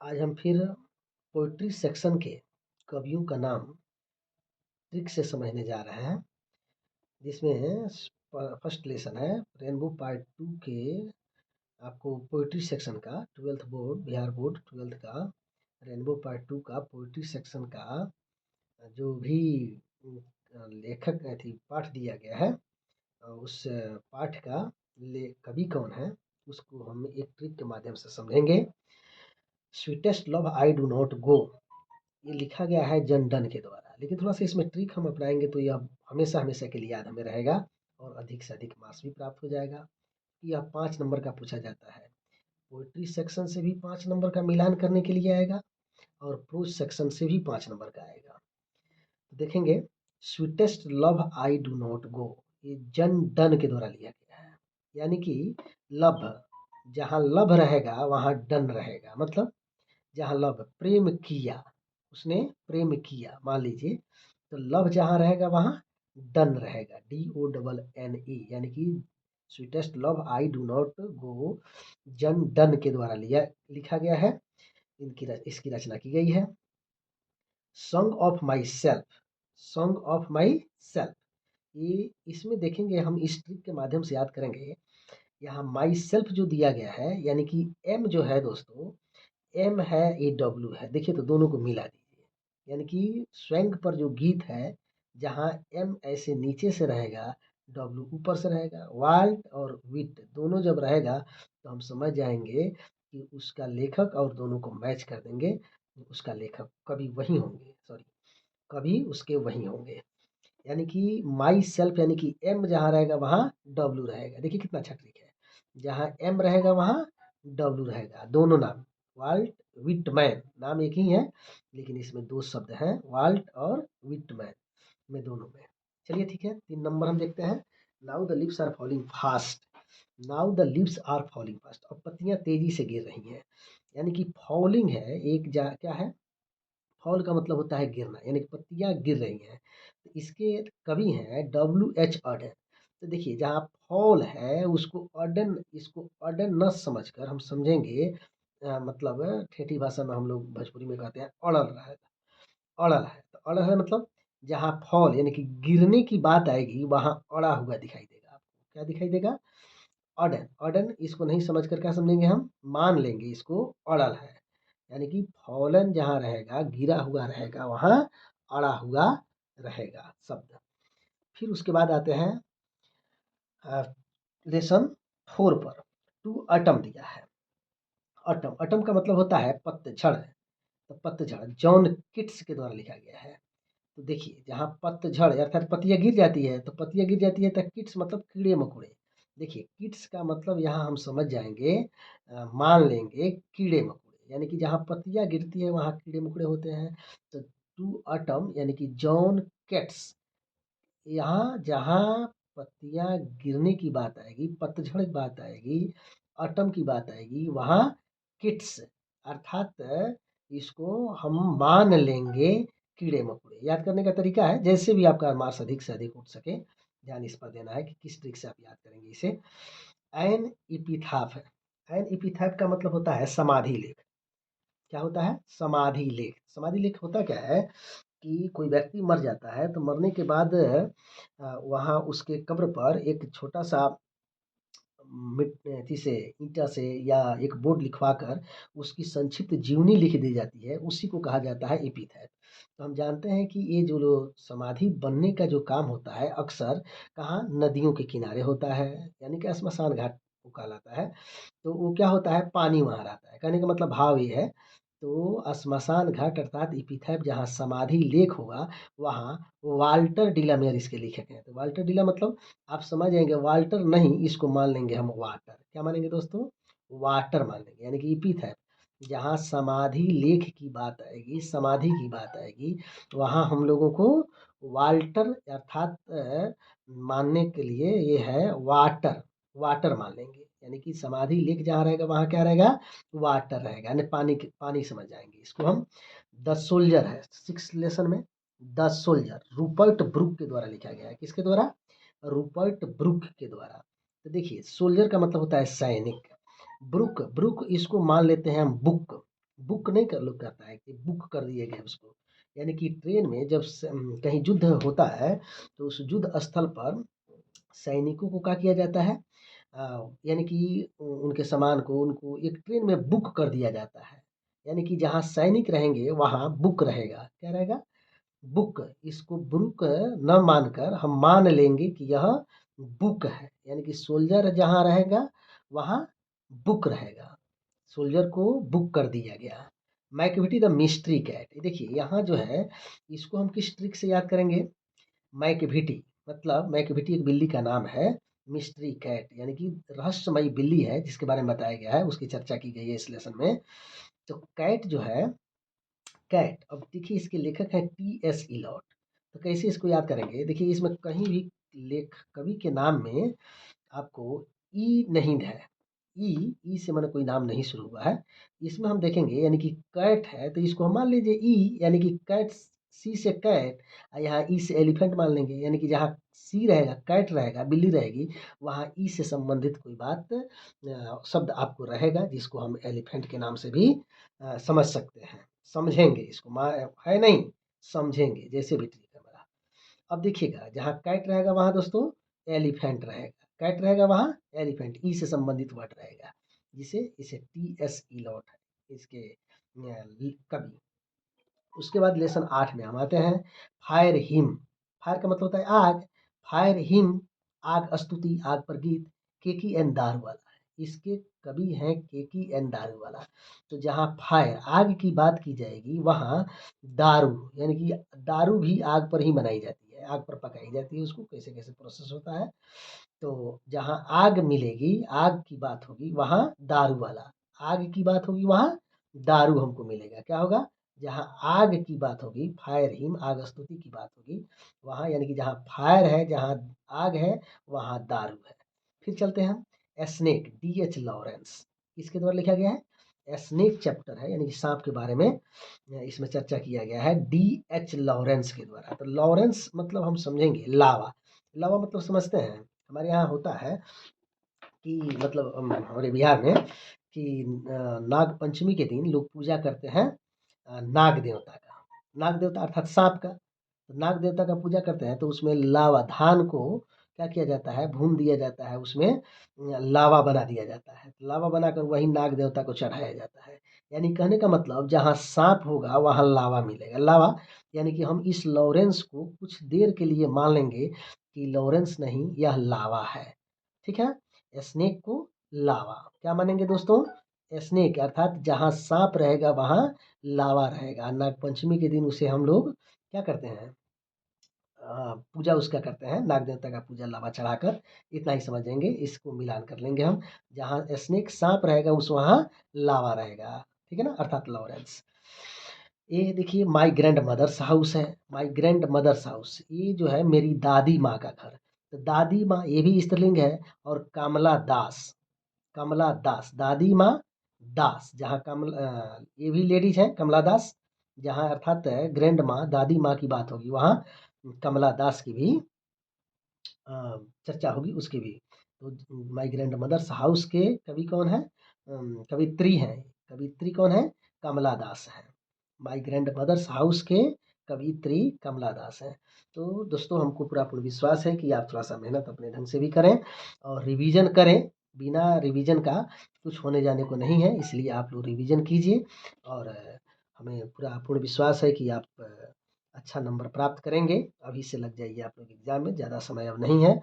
आज हम फिर पोइट्री सेक्शन के कवियों का नाम ट्रिक से समझने जा रहे हैं, जिसमें फर्स्ट लेसन है रेनबो पार्ट 2 के आपको पोइट्री सेक्शन का 12th board Bihar board 12th का रेनबो पार्ट 2 का पोइट्री सेक्शन का जो भी लेखक थी पाठ दिया गया है, उस पाठ का कवि कौन है उसको हम एक ट्रिक के माध्यम से समझेंगे। Sweetest love I do not go, ये लिखा गया है जन डन के द्वारा, लेकिन थोड़ा सा इसमें ट्रिक हम अपनाएंगे तो यह हमेशा हमेशा के लिए याद हमें रहेगा और अधिक से अधिक मार्क्स भी प्राप्त हो जाएगा। यह 5 नंबर का पूछा जाता है। पोइट्री सेक्शन से भी 5 नंबर का मिलान करने के लिए आएगा और प्रोज सेक्शन से भी 5 नंबर का आएगा। तो देखेंगे sweetest love I do not go, ये जन डन के द्वारा लिया गया है। यानी कि लव, जहाँ लव रहेगा वहाँ डन रहेगा, मतलब जहाँ लव प्रेम किया, उसने प्रेम किया मान लीजिए, तो लव जहाँ रहेगा वहाँ डन रहेगा, DONNE, यानी कि sweetest love I do not go जन डन के द्वारा लिखा गया है। इसकी रचना की गई है। Song of my self, song of my self, ये इसमें देखेंगे हम इस ट्रिक के माध्यम से याद करेंगे। यहाँ माई सेल्फ जो दिया गया है, यानी कि एम जो है दोस्तों, एम है AW है, देखिए तो दोनों को मिला दीजिए, यानी कि स्वैंग पर जो गीत है जहाँ एम ऐसे नीचे से रहेगा, W ऊपर से रहेगा, वाल्ट और विट दोनों जब रहेगा तो हम समझ जाएंगे कि उसका लेखक, और दोनों को मैच कर देंगे, उसका लेखक कभी वही होंगे, सॉरी कभी उसके वही होंगे। यानी कि माई सेल्फ, यानी कि एम जहाँ रहेगा वहाँ W रहेगा। देखिए कितना अच्छा ट्रिक है, जहाँ एम रहेगा वहाँ W रहेगा। दोनों नाम वाल्ट विटमैन, नाम एक ही है लेकिन इसमें 2 शब्द हैं, वाल्ट और विटमैन में दोनों में। चलिए ठीक है, 3 नंबर हम देखते हैं। Now the leaves are falling fast, now the leaves are falling fast, अब पत्तियां तेजी से गिर रही हैं। यानी कि फॉलिंग है, क्या है, फॉल का मतलब होता है गिरना, यानी कि पत्तियां गिर रही हैं। तो इसके कवि हैं WH ऑडेन। तो देखिए जहाँ फॉल है उसको ऑडेन, इसको ऑडेन न समझकर हम समझेंगे, मतलब ठेठी भाषा में हम लोग भोजपुरी में कहते हैं अड़ल रहा है, अड़ल है, तो अड़ल है मतलब जहाँ फॉल यानी कि गिरने की बात आएगी वहाँ अड़ा हुआ दिखाई देगा आपको। क्या दिखाई देगा? ऑडेन। ऑडेन इसको नहीं समझ कर क्या समझेंगे, हम मान लेंगे इसको अड़ल है, यानी कि फॉलन जहाँ रहेगा, गिरा हुआ रहेगा, वहाँ अड़ा हुआ रहेगा शब्द। फिर उसके बाद आते हैं लेसन 4 पर। टू अटम दिया है। अटम, अटम का मतलब होता है पतझड़, तो पतझड़ जॉन किट्स के द्वारा लिखा गया है। तो देखिए जहाँ पतझड़ अर्थात पत्तियां गिर जाती है, तो पत्तियां गिर जाती है तो किट्स मतलब कीड़े मकोड़े। देखिए किट्स का मतलब यहाँ हम समझ जाएंगे, मान लेंगे कीड़े मकोड़े, यानी कि जहाँ पत्तियां गिरती है वहाँ कीड़े मकोड़े होते हैं। तो टू अटम यानी कि जॉन केट्स, यहाँ जहाँ पत्तियां गिरने की बात आएगी, पतझड़ की बात आएगी, अटम की बात आएगी, वहाँ किट्स अर्थात इसको हम मान लेंगे कीड़े मकोड़े। याद करने का तरीका है, जैसे भी आपका मार्क्स अधिक से अधिक उठ सके, ध्यान इस पर देना है कि किस ट्रिक से आप याद करेंगे इसे। एन इपिथाफ है। एन इपिथाफ का मतलब होता है समाधि लेख। क्या होता है? समाधि लेख। समाधि लेख होता क्या है कि कोई व्यक्ति मर जाता है तो मरने के बाद वहाँ उसके कब्र पर एक छोटा सा अथी से, ईंटा से या एक बोर्ड लिखवा कर उसकी संक्षिप्त जीवनी लिख दी जाती है, उसी को कहा जाता है एपिथैट। तो हम जानते हैं कि ये जो समाधि बनने का जो काम होता है अक्सर कहाँ, नदियों के किनारे होता है, यानी कि श्मशान घाट को कहलाता है। तो वो क्या होता है, पानी वहाँ रहता है, कहने का मतलब भाव ये है। तो श्मशान घाट अर्थात इपिथैप जहाँ समाधि लेख होगा वहाँ वाल्टर डिलामेयर इसके लेखक हैं। तो वाल्टर डिला मतलब आप समझ जाएंगे, वाल्टर नहीं, इसको मान लेंगे हम वाटर। क्या मानेंगे दोस्तों? वाटर मान लेंगे, यानी कि इपिथैप जहाँ समाधि लेख की बात आएगी, समाधि की बात आएगी, वहाँ हम लोगों को वाल्टर अर्थात मानने के लिए ये है वाटर, वाटर मान लेंगे। यानी कि समाधि लेख जहाँ रहेगा वहाँ क्या रहेगा, वाटर रहेगा, यानी पानी, पानी समझ जाएंगे इसको हम। द सोल्जर है 6 लेसन में। द सोल्जर रूपर्ट ब्रुक के द्वारा लिखा गया है। किसके द्वारा? रूपर्ट ब्रुक के द्वारा। तो देखिए सोल्जर का मतलब होता है सैनिक। ब्रुक, ब्रुक इसको मान लेते हैं हम बुक, बुक नहीं कर लोग कहता है कि बुक कर दिए गए उसको। यानी कि ट्रेन में जब कहीं युद्ध होता है तो उस युद्ध स्थल पर सैनिकों को क्या किया जाता है, यानी कि उनके सामान को उनको एक ट्रेन में बुक कर दिया जाता है। यानी कि जहाँ सैनिक रहेंगे वहाँ बुक रहेगा, क्या रहेगा? बुक। इसको ब्रुक न मानकर हम मान लेंगे कि यह बुक है, यानी कि सोल्जर जहाँ रहेगा वहाँ बुक रहेगा। सोल्जर को बुक कर दिया गया। मैकविटी द मिस्ट्री कैट, देखिए यहाँ जो है इसको हम किस ट्रिक से याद करेंगे? मैकविटी, मतलब मैकविटी एक बिल्ली का नाम है। मिस्ट्री कैट यानी कि रहस्यमयी बिल्ली है जिसके बारे में बताया गया है, उसकी चर्चा की गई है इस लेसन में। तो कैट जो है, कैट, अब देखिए इसके लेखक हैं टी.एस. इलियट। तो कैसे इसको याद करेंगे? देखिए इसमें कहीं भी लेख कवि के नाम में आपको ई नहीं है। ई से माने कोई नाम नहीं शुरू हुआ है। इसमें हम देखेंगे यानी कि कैट है तो इसको हम मान लीजिए ई, यानी कि कैट, सी से कैट, यहाँ ई से एलिफेंट मान लेंगे। यानी कि जहाँ सी रहेगा, कैट रहेगा, बिल्ली रहेगी, वहाँ ई से संबंधित कोई बात शब्द आपको रहेगा जिसको हम एलिफेंट के नाम से भी समझ सकते हैं। समझेंगे इसको, है नहीं, समझेंगे, जैसे भी ठीक है मेरा। अब देखिएगा जहाँ कैट रहेगा वहाँ दोस्तों एलिफेंट रहेगा, कैट रहेगा वहाँ एलिफेंट, ई से संबंधित वर्ड रहेगा, जिसे इसे टी.एस. इलियट है इसके कवि। उसके बाद लेसन 8 में हम आते हैं। फायर हिम, फायर का मतलब होता है आग। फायर हिम, आग स्तुति, आग पर गीत। केकी एंड दारूवाला, इसके कवि हैं केकी एंड दारूवाला। तो जहाँ फायर, आग की बात की जाएगी वहाँ दारू, यानी कि दारू भी आग पर ही बनाई जाती है, आग पर पकाई जाती है। उसको कैसे कैसे प्रोसेस होता है। तो जहाँ आग मिलेगी, आग की बात होगी वहाँ दारू वाला, आग की बात होगी वहाँ दारू हमको मिलेगा। क्या होगा? जहाँ आग की बात होगी, फायर हिम, आग स्तुति की बात होगी वहाँ, यानी कि जहाँ फायर है, जहाँ आग है, वहाँ दारू है। फिर चलते हैं हम स्नेक, डी.एच. लॉरेंस, इसके द्वारा लिखा गया है। स्नेक चैप्टर है, यानी कि सांप के बारे में इसमें चर्चा किया गया है डी.एच. लॉरेंस के द्वारा। तो लॉरेंस मतलब हम समझेंगे लावा। लावा मतलब समझते हैं, हमारे यहाँ होता है कि मतलब हमारे बिहार में कि नाग पंचमी के दिन लोग पूजा करते हैं नाग देवता का। नाग देवता अर्थात सांप का। तो नाग देवता का पूजा करते हैं तो उसमें लावा, धान को क्या किया जाता है, भून दिया जाता है, उसमें लावा बना दिया जाता है। लावा बनाकर वही नाग देवता को चढ़ाया जाता है। यानी कहने का मतलब जहाँ सांप होगा वहाँ लावा मिलेगा। लावा यानी कि हम इस लॉरेंस को कुछ देर के लिए मान लेंगे कि लॉरेंस नहीं, यह लावा है। ठीक है। स्नेक को लावा क्या मानेंगे दोस्तों? स्नेक अर्थात जहाँ सांप रहेगा वहाँ लावा रहेगा। नाग पंचमी के दिन उसे हम लोग क्या करते हैं, पूजा उसका करते हैं, नाग देवता का पूजा लावा चढ़ाकर। इतना ही समझेंगे, इसको मिलान कर लेंगे हम। जहाँ स्नेक सांप रहेगा उस वहाँ लावा रहेगा। ठीक है ना, अर्थात लॉरेंस। ये देखिए माई ग्रैंड मदर्स हाउस है। माई ग्रैंड मदर्स हाउस, ये जो है मेरी दादी माँ का घर। तो दादी माँ ये भी स्त्रीलिंग है। और कमला दास, कमला दास, दादी माँ दास, जहाँ ये भी लेडीज है कमला दास। जहाँ अर्थात ग्रैंड माँ, दादी माँ की बात होगी वहाँ कमला दास की भी चर्चा होगी, उसकी भी। तो माई ग्रैंड मदर्स हाउस के कवि कौन है? कवित्री हैं। कवित्री कौन है? कमला दास है। माई ग्रैंड मदर्स हाउस के कवित्री कमला दास हैं। तो दोस्तों हमको पूरा पूर्ण विश्वास है कि आप थोड़ा सा मेहनत अपने ढंग से भी करें और रिवीजन करें। बिना रिवीजन का कुछ होने जाने को नहीं है, इसलिए आप लोग रिवीजन कीजिए। और हमें पूरा पूर्ण विश्वास है कि आप अच्छा नंबर प्राप्त करेंगे। अभी से लग जाइए आप लोग एग्ज़ाम में, ज़्यादा समय अब नहीं है।